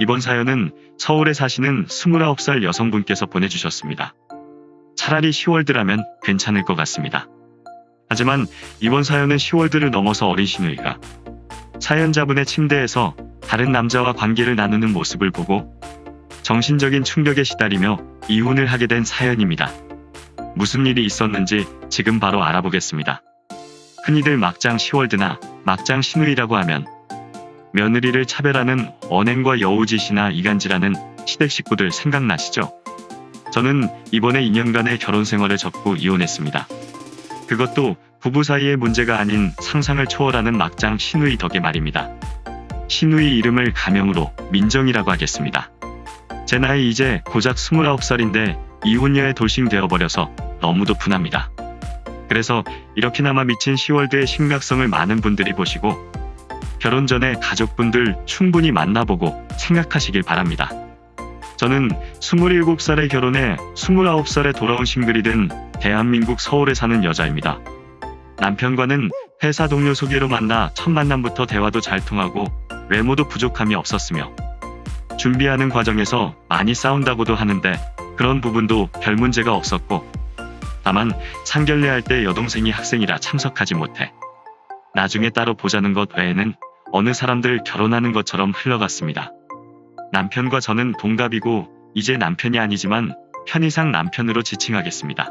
이번 사연은 서울에 사시는 29살 여성분께서 보내주셨습니다. 차라리 시월드라면 괜찮을 것 같습니다. 하지만 이번 사연은 시월드를 넘어서 어린 시누이가 사연자분의 침대에서 다른 남자와 관계를 나누는 모습을 보고 정신적인 충격에 시달리며 이혼을 하게 된 사연입니다. 무슨 일이 있었는지 지금 바로 알아보겠습니다. 흔히들 막장 시월드나 막장 시누이라고 하면 며느리를 차별하는 언행과 여우짓이나 이간질하는 시댁 식구들 생각나시죠? 저는 이번에 2년간의 결혼 생활을 접고 이혼했습니다. 그것도 부부 사이의 문제가 아닌 상상을 초월하는 막장 시누이 덕에 말입니다. 시누이 이름을 가명으로 민정이라고 하겠습니다. 제 나이 이제 고작 29살인데 이혼녀에 돌싱되어버려서 너무도 분합니다. 그래서 이렇게나마 미친 시월드의 심각성을 많은 분들이 보시고 결혼 전에 가족분들 충분히 만나보고 생각하시길 바랍니다. 저는 27살에 결혼해 29살에 돌아온 싱글이 된 대한민국 서울에 사는 여자입니다. 남편과는 회사 동료 소개로 만나 첫 만남부터 대화도 잘 통하고 외모도 부족함이 없었으며 준비하는 과정에서 많이 싸운다고도 하는데 그런 부분도 별 문제가 없었고 다만 상견례 할 때 여동생이 학생이라 참석하지 못해 나중에 따로 보자는 것 외에는 어느 사람들 결혼하는 것처럼 흘러갔습니다. 남편과 저는 동갑이고 이제 남편이 아니지만 편의상 남편으로 지칭하겠습니다.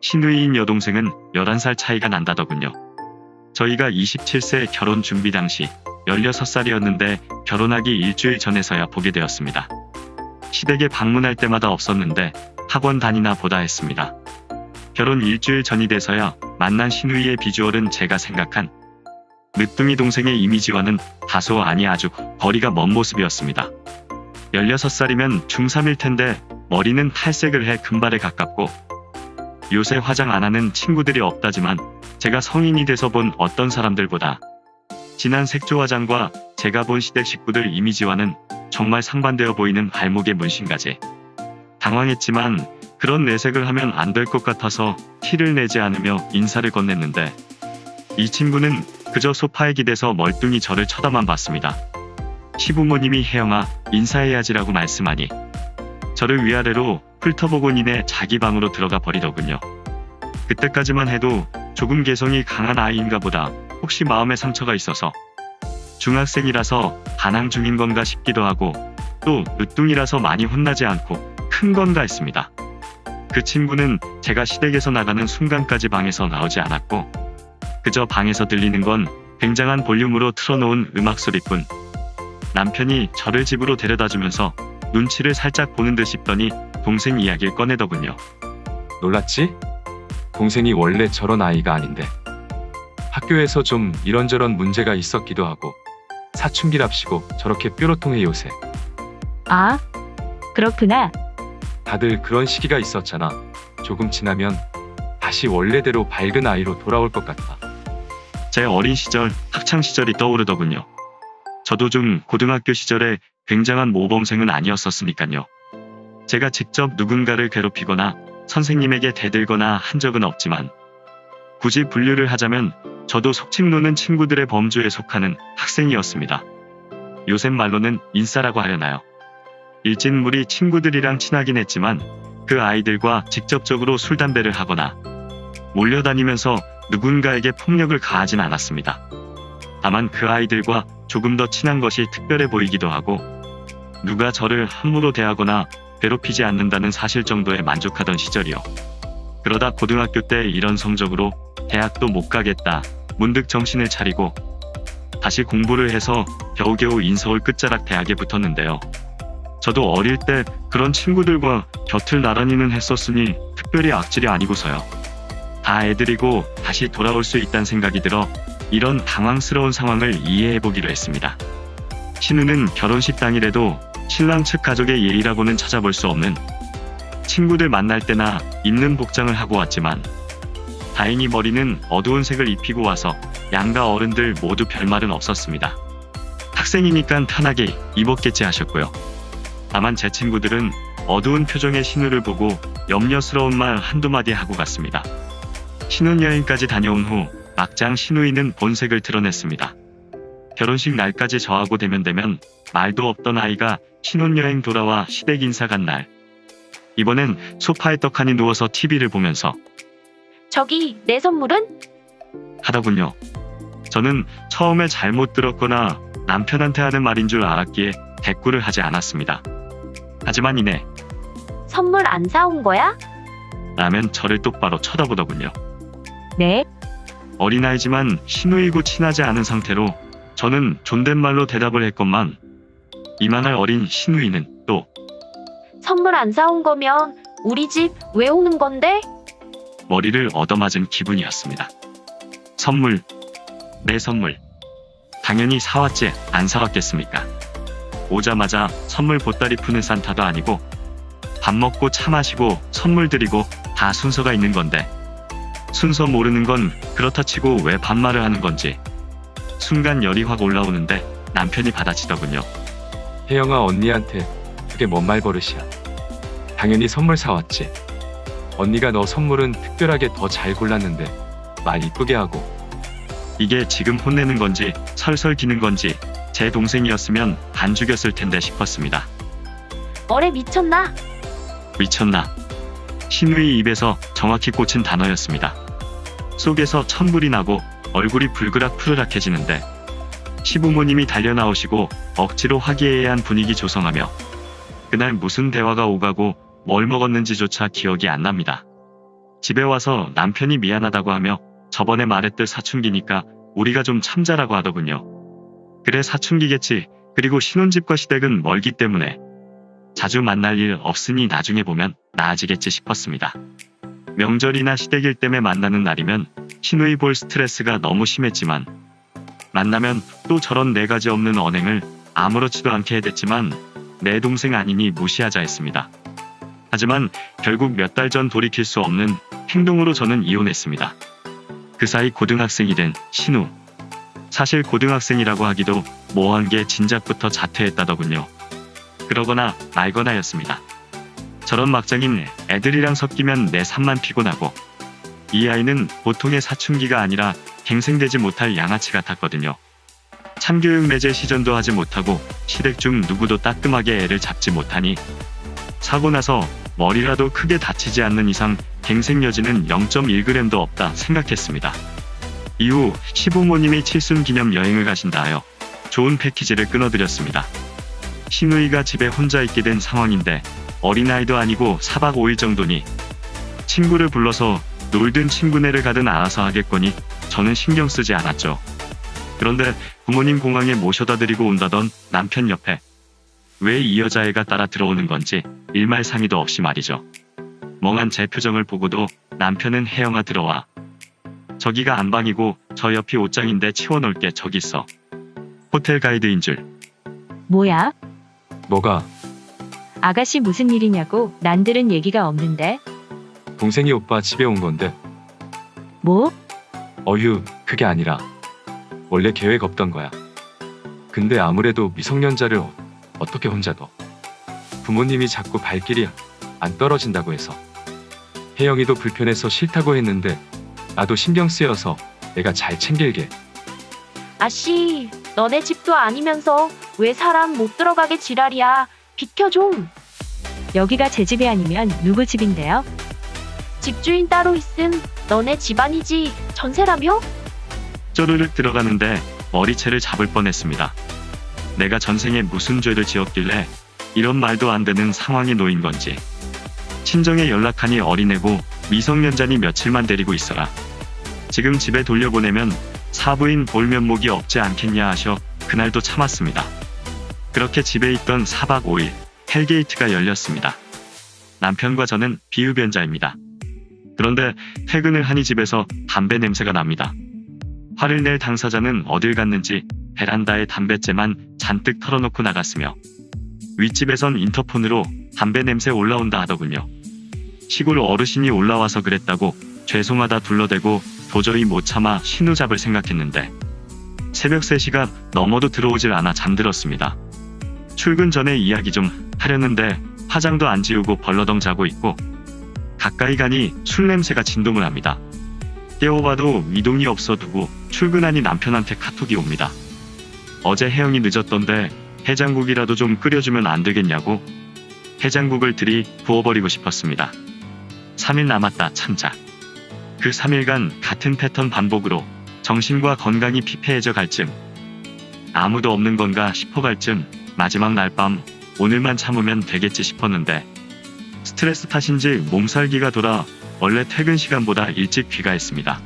시누이인 여동생은 11살 차이가 난다더군요. 저희가 27세 결혼 준비 당시 16살이었는데 결혼하기 일주일 전에서야 보게 되었습니다. 시댁에 방문할 때마다 없었는데 학원 다니나 보다 했습니다. 결혼 일주일 전이 돼서야 만난 시누이의 비주얼은 제가 생각한 늦둥이 동생의 이미지와는 다소 아니 아주 거리가 먼 모습이었습니다. 16살이면 중3일 텐데 머리는 탈색을 해 금발에 가깝고 요새 화장 안 하는 친구들이 없다지만 제가 성인이 돼서 본 어떤 사람들보다 진한 색조 화장과 제가 본 시댁 식구들 이미지와는 정말 상반되어 보이는 발목에 문신까지. 당황했지만 그런 내색을 하면 안 될 것 같아서 티를 내지 않으며 인사를 건넸는데 이 친구는 그저 소파에 기대서 멀뚱히 저를 쳐다만 봤습니다. 시부모님이 혜영아 인사해야지라고 말씀하니 저를 위아래로 훑어보곤 이내 자기 방으로 들어가 버리더군요. 그때까지만 해도 조금 개성이 강한 아이인가 보다 혹시 마음에 상처가 있어서 중학생이라서 반항 중인 건가 싶기도 하고 또 늦둥이라서 많이 혼나지 않고 큰 건가 했습니다. 그 친구는 제가 시댁에서 나가는 순간까지 방에서 나오지 않았고 그저 방에서 들리는 건 굉장한 볼륨으로 틀어놓은 음악 소리뿐. 남편이 저를 집으로 데려다주면서 눈치를 살짝 보는 듯 싶더니 동생 이야기를 꺼내더군요. 놀랐지? 동생이 원래 저런 아이가 아닌데 학교에서 좀 이런저런 문제가 있었기도 하고 사춘기랍시고 저렇게 뾰로통해 요새. 아, 그렇구나. 다들 그런 시기가 있었잖아. 조금 지나면 다시 원래대로 밝은 아이로 돌아올 것 같아. 제 어린 시절, 학창시절이 떠오르더군요. 저도 좀 고등학교 시절에 굉장한 모범생은 아니었었으니까요. 제가 직접 누군가를 괴롭히거나 선생님에게 대들거나 한 적은 없지만 굳이 분류를 하자면 저도 속칭 노는 친구들의 범주에 속하는 학생이었습니다. 요새 말로는 인싸라고 하려나요. 일진물이 친구들이랑 친하긴 했지만 그 아이들과 직접적으로 술 담배를 하거나 몰려다니면서 누군가에게 폭력을 가하진 않았습니다. 다만 그 아이들과 조금 더 친한 것이 특별해 보이기도 하고 누가 저를 함부로 대하거나 괴롭히지 않는다는 사실 정도에 만족하던 시절이요. 그러다 고등학교 때 이런 성적으로 대학도 못 가겠다 문득 정신을 차리고 다시 공부를 해서 겨우겨우 인서울 끝자락 대학에 붙었는데요. 저도 어릴 때 그런 친구들과 곁을 나란히는 했었으니 특별히 악질이 아니고서요. 다 애들이고 다시 돌아올 수 있다는 생각이 들어 이런 당황스러운 상황을 이해해보기로 했습니다. 신우는 결혼식 당일에도 신랑 측 가족의 예의라고는 찾아볼 수 없는 친구들 만날 때나 입는 복장을 하고 왔지만 다행히 머리는 어두운 색을 입히고 와서 양가 어른들 모두 별말은 없었습니다. 학생이니까 편하게 입었겠지 하셨고요. 다만 제 친구들은 어두운 표정의 신우를 보고 염려스러운 말 한두 마디 하고 갔습니다. 신혼여행까지 다녀온 후 막장 신우이는 본색을 드러냈습니다. 결혼식 날까지 저하고 대면대면 말도 없던 아이가 신혼여행 돌아와 시댁 인사 간 날. 이번엔 소파에 떡하니 누워서 TV를 보면서 저기, 내 선물은? 하더군요. 저는 처음에 잘못 들었거나 남편한테 하는 말인 줄 알았기에 대꾸를 하지 않았습니다. 하지만 이내 선물 안 사온 거야? 라면 저를 똑바로 쳐다보더군요. 네. 어린아이지만 시누이고 친하지 않은 상태로 저는 존댓말로 대답을 했건만 이만할 어린 시누이는 또 선물 안 사온 거면 우리 집 왜 오는 건데? 머리를 얻어맞은 기분이었습니다. 선물, 내 선물. 당연히 사왔지 안 사왔겠습니까? 오자마자 선물 보따리 푸는 산타도 아니고 밥 먹고 차 마시고 선물 드리고 다 순서가 있는 건데 순서 모르는 건 그렇다 치고 왜 반말을 하는 건지 순간 열이 확 올라오는데 남편이 받아치더군요. 혜영아, 언니한테 그게 뭔 말버릇이야. 당연히 선물 사왔지. 언니가 너 선물은 특별하게 더 잘 골랐는데 말 이쁘게 하고. 이게 지금 혼내는 건지 설설 기는 건지 제 동생이었으면 반 죽였을 텐데 싶었습니다. 어레 미쳤나? 미쳤나? 시누이 입에서 정확히 꽂힌 단어였습니다. 속에서 천불이 나고 얼굴이 불그락 푸르락해지는데 시부모님이 달려나오시고 억지로 화기애애한 분위기 조성하며 그날 무슨 대화가 오가고 뭘 먹었는지조차 기억이 안 납니다. 집에 와서 남편이 미안하다고 하며 저번에 말했듯 사춘기니까 우리가 좀 참자라고 하더군요. 그래 사춘기겠지. 그리고 신혼집과 시댁은 멀기 때문에 자주 만날 일 없으니 나중에 보면 나아지겠지 싶었습니다. 명절이나 시댁일 때문에 만나는 날이면 시누이 볼 스트레스가 너무 심했지만 만나면 또 저런 네 가지 없는 언행을 아무렇지도 않게 해댔지만 내 동생 아니니 무시하자 했습니다. 하지만 결국 몇 달 전 돌이킬 수 없는 행동으로 저는 이혼했습니다. 그 사이 고등학생이 된 신우. 사실 고등학생이라고 하기도 뭐한 게 진작부터 자퇴했다더군요. 그러거나 말거나였습니다. 저런 막장인 애들이랑 섞이면 내 삶만 피곤하고 이 아이는 보통의 사춘기가 아니라 갱생되지 못할 양아치 같았거든요. 참교육 내재 시전도 하지 못하고 시댁 중 누구도 따끔하게 애를 잡지 못하니 사고 나서 머리라도 크게 다치지 않는 이상 갱생 여지는 0.1g도 없다 생각했습니다. 이후 시부모님이 칠순 기념 여행을 가신다 하여 좋은 패키지를 끊어드렸습니다. 시누이가 집에 혼자 있게 된 상황인데 어린아이도 아니고 4박 5일 정도니 친구를 불러서 놀든 친구네를 가든 알아서 하겠거니 저는 신경 쓰지 않았죠. 그런데 부모님 공항에 모셔다 드리고 온다던 남편 옆에 왜 이 여자애가 따라 들어오는 건지 일말상의도 없이 말이죠. 멍한 제 표정을 보고도 남편은 혜영아 들어와. 저기가 안방이고 저 옆이 옷장인데 치워놓을게 저기 있어. 호텔 가이드인 줄. 뭐야? 뭐가? 아가씨 무슨 일이냐고 난 들은 얘기가 없는데. 동생이 오빠 집에 온 건데. 뭐? 어휴, 그게 아니라 원래 계획 없던 거야. 근데 아무래도 미성년자를 어떻게 혼자 둬. 부모님이 자꾸 발길이 안 떨어진다고 해서. 혜영이도 불편해서 싫다고 했는데 나도 신경 쓰여서 내가 잘 챙길게. 아씨, 너네 집도 아니면서 왜 사람 못 들어가게 지랄이야. 비켜 좀. 여기가 제 집이 아니면 누구 집인데요? 집주인 따로 있음. 너네 집안이지 전세라며? 쪼르륵 들어가는데 머리채를 잡을 뻔했습니다. 내가 전생에 무슨 죄를 지었길래 이런 말도 안 되는 상황에 놓인 건지. 친정에 연락하니 어린애고 미성년자니 며칠만 데리고 있어라. 지금 집에 돌려보내면 사부인 볼 면목이 없지 않겠냐 하셔 그날도 참았습니다. 그렇게 집에 있던 4박 5일 헬게이트가 열렸습니다. 남편과 저는 비흡연자입니다. 그런데 퇴근을 하니 집에서 담배 냄새가 납니다. 화를 낼 당사자는 어딜 갔는지 베란다에 담뱃재만 잔뜩 털어놓고 나갔으며 윗집에선 인터폰으로 담배 냄새 올라온다 하더군요. 시골 어르신이 올라와서 그랬다고 죄송하다 둘러대고 도저히 못 참아 신우 잡을 생각했는데 새벽 3시가 넘어도 들어오질 않아 잠들었습니다. 출근 전에 이야기 좀 하려는데 화장도 안 지우고 벌러덩 자고 있고 가까이 가니 술 냄새가 진동을 합니다. 깨워봐도 미동이 없어 두고 출근하니 남편한테 카톡이 옵니다. 어제 해영이 늦었던데 해장국이라도 좀 끓여주면 안 되겠냐고. 해장국을 들이 부어버리고 싶었습니다. 3일 남았다 참자. 그 3일간 같은 패턴 반복으로 정신과 건강이 피폐해져 갈 쯤, 아무도 없는 건가 싶어갈 쯤, 마지막 날 밤 오늘만 참으면 되겠지 싶었는데 스트레스 탓인지 몸살기가 돌아 원래 퇴근 시간보다 일찍 귀가했습니다.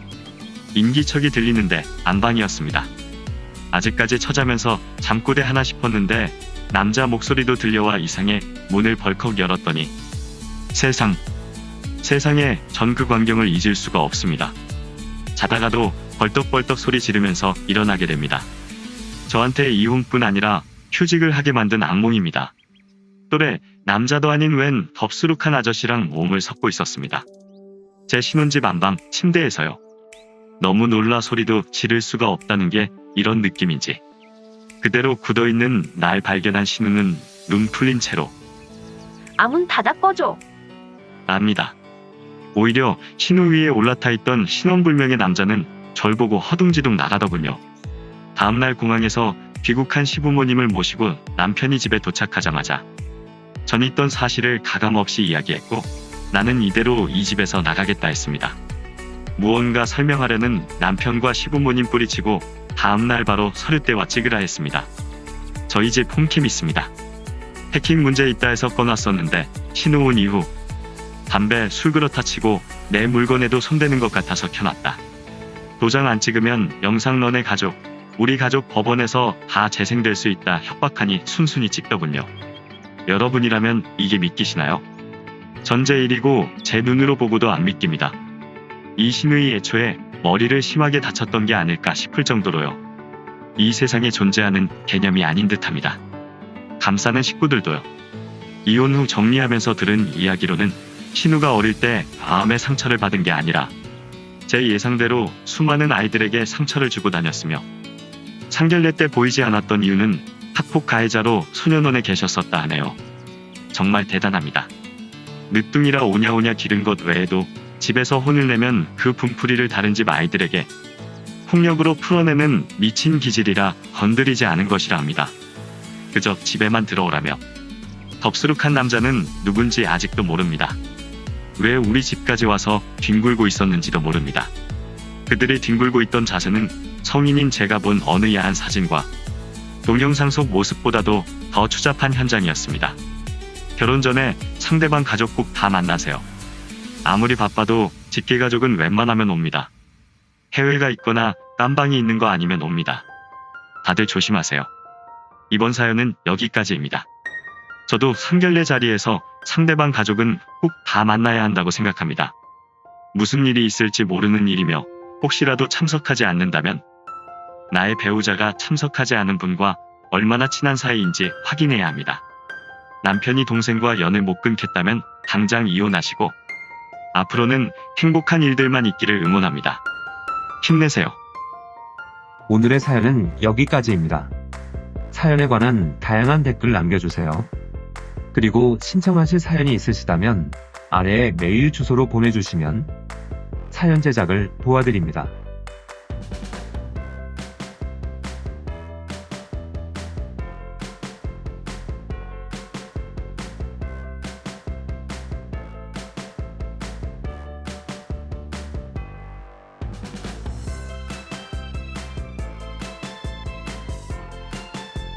인기척이 들리는데 안방이었습니다. 아직까지 처자면서 잠꼬대 하나 싶었는데 남자 목소리도 들려와 이상해 문을 벌컥 열었더니 세상에 전 그 광경을 잊을 수가 없습니다. 자다가도 벌떡벌떡 소리 지르면서 일어나게 됩니다. 저한테 이혼뿐 아니라 휴직을 하게 만든 악몽입니다. 또래 남자도 아닌 웬 덥수룩한 아저씨랑 몸을 섞고 있었습니다. 제 신혼집 안방 침대에서요. 너무 놀라 소리도 지를 수가 없다는 게 이런 느낌인지 그대로 굳어있는 날 발견한 신우는 눈 풀린 채로 아문 닫아 꺼줘. 압니다. 오히려 신우 위에 올라타 있던 신원불명의 남자는 절 보고 허둥지둥 나가더군요. 다음날 공항에서 귀국한 시부모님을 모시고 남편이 집에 도착하자마자 전 있던 사실을 가감없이 이야기했고 나는 이대로 이 집에서 나가겠다 했습니다. 무언가 설명하려는 남편과 시부모님 뿌리치고 다음날 바로 서류대와 찍으라 했습니다. 저희 집 홈캠 있습니다. 해킹 문제 있다 해서 꺼놨었는데 신우 온 이후 담배, 술 그렇다 치고 내 물건에도 손대는 것 같아서 켜놨다. 도장 안 찍으면 영상 너네 가족, 우리 가족 법원에서 다 재생될 수 있다 협박하니 순순히 찍더군요. 여러분이라면 이게 믿기시나요? 전 제 일이고 제 눈으로 보고도 안 믿깁니다. 이 신우이 애초에 머리를 심하게 다쳤던 게 아닐까 싶을 정도로요. 이 세상에 존재하는 개념이 아닌 듯합니다. 감싸는 식구들도요. 이혼 후 정리하면서 들은 이야기로는 신우가 어릴 때 마음의 상처를 받은 게 아니라 제 예상대로 수많은 아이들에게 상처를 주고 다녔으며 상견례 때 보이지 않았던 이유는 학폭 가해자로 소년원에 계셨었다 하네요. 정말 대단합니다. 늦둥이라 오냐오냐 기른 것 외에도 집에서 혼을 내면 그 분풀이를 다른 집 아이들에게 폭력으로 풀어내는 미친 기질이라 건드리지 않은 것이라 합니다. 그저 집에만 들어오라며. 덥수룩한 남자는 누군지 아직도 모릅니다. 왜 우리 집까지 와서 뒹굴고 있었는지도 모릅니다. 그들이 뒹굴고 있던 자세는 성인인 제가 본 어느 야한 사진과 동영상 속 모습보다도 더 추잡한 현장이었습니다. 결혼 전에 상대방 가족 꼭 다 만나세요. 아무리 바빠도 직계가족은 웬만하면 옵니다. 해외가 있거나 깜방이 있는 거 아니면 옵니다. 다들 조심하세요. 이번 사연은 여기까지입니다. 저도 상견례 자리에서 상대방 가족은 꼭 다 만나야 한다고 생각합니다. 무슨 일이 있을지 모르는 일이며 혹시라도 참석하지 않는다면 나의 배우자가 참석하지 않은 분과 얼마나 친한 사이인지 확인해야 합니다. 남편이 동생과 연을 못 끊겠다면 당장 이혼하시고 앞으로는 행복한 일들만 있기를 응원합니다. 힘내세요. 오늘의 사연은 여기까지입니다. 사연에 관한 다양한 댓글 남겨주세요. 그리고 신청하실 사연이 있으시다면 아래에 메일 주소로 보내주시면 사연 제작을 도와드립니다.